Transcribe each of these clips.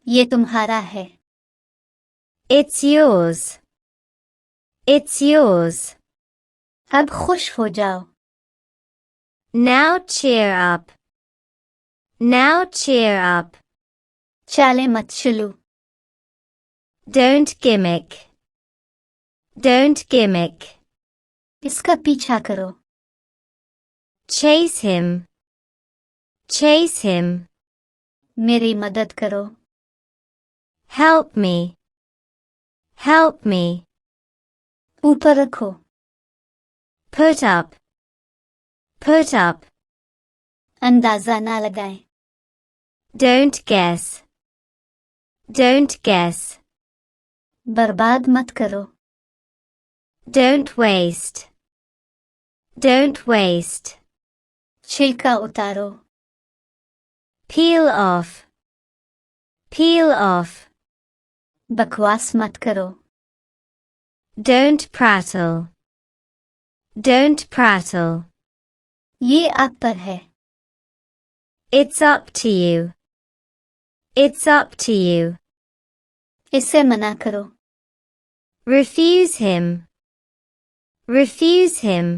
ये तुम्हारा है. It's yours. It's yours. अब खुश हो जाओ. Now cheer up. Now cheer up. चाले मत चलो. Don't gimmick. Don't gimmick. इसका पीछा करो. Chase him. Chase him. मेरी मदद करो. Help me. Help me. ऊपर रखो. Put up. Put up. अंदाजा ना लगाएं. Don't guess. Don't guess. बर्बाद मत करो. Don't waste. Don't waste. छिलका उतारो. Peel off. Peel off. बकवास मत करो. Don't prattle. Don't prattle. ये आप पर है. It's up to you. It's up to you. इसे मना करो. Refuse him. Refuse him.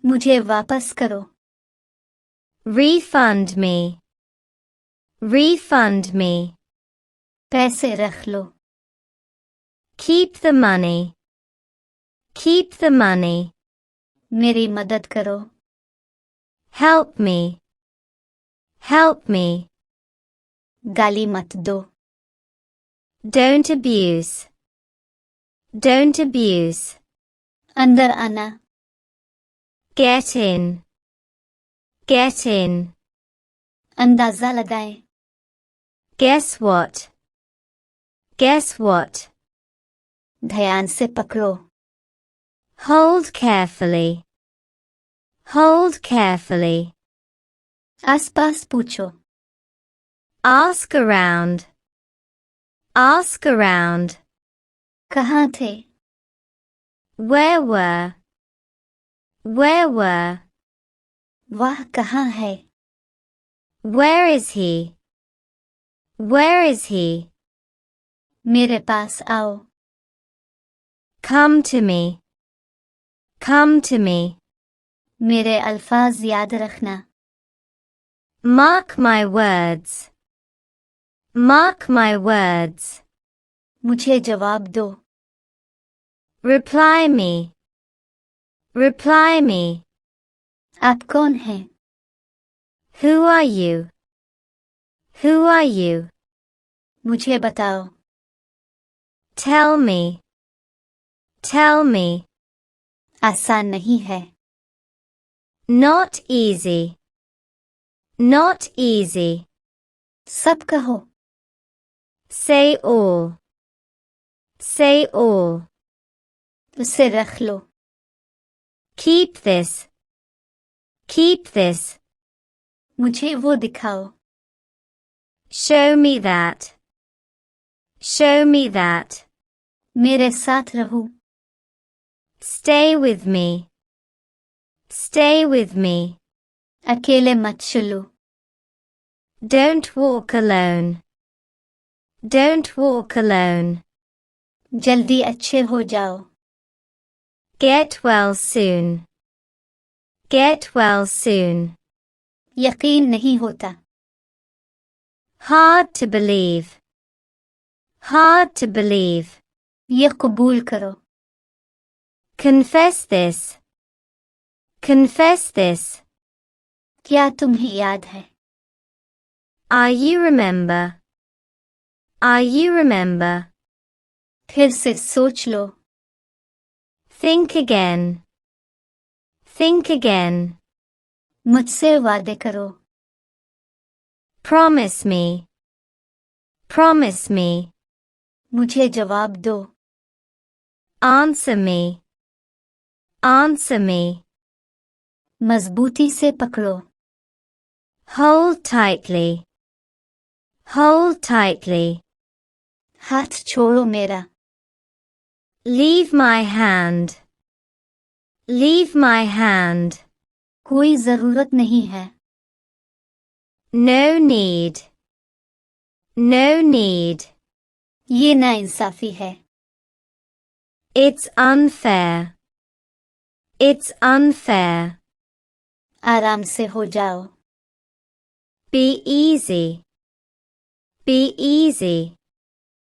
मुझे वापस करो. Refund me. Refund me. पैसे रख लो. Keep the money. Keep the money. मेरी मदद करो. Help me. Help me. गाली मत दो. Don't abuse. Don't abuse. अंदर आना. Get in. Get in. अंदाजा लगाएं. Guess what? Guess what? ध्यान से पकड़ो. Hold carefully. Hold carefully. आसपास पूछो. Ask around. Ask around. कहाँ थे? Where were? Where were? वह कहाँ है? Where is he? Where is he? मेरे पास आओ. Come to me. Come to me. मेरे अल्फाज याद रखना. Mark my words. Mark my words. मुझे जवाब दो. Reply me. Reply me. आप कौन हैं? Who are you? Who are you? मुझे बताओ. Tell me. Tell me. आसान नहीं है. Not easy. Not easy. सब कहो. Say all. Say all. उसे रख लो. Keep this. Keep this. मुझे वो दिखाओ. Show me that. Show me that. मेरे साथ रहो. Stay with me. Stay with me. अकेले मत चलो. Don't walk alone. Don't walk alone. जल्दी अच्छे हो जाओ. Get well soon. Get well soon. यकीन नहीं होता. Hard to believe. Hard to believe. ये कबूल करो. Confess this. Confess this. क्या तुम्हें याद है? Are you remember? Are you remember? फिर से सोच लो. Think again. Think again. मुझसे वादे करो. Promise me. Promise me. मुझे जवाब दो. Answer me. Answer me. मजबूती से पकड़ो. Hold tightly. Hold tightly. हाथ छोड़ो मेरा. Leave my hand. Leave my hand. कोई जरूरत नहीं है. No need. No need. ये नाइंसाफी है. It's unfair. It's unfair. आराम से हो जाओ. Be easy. Be easy.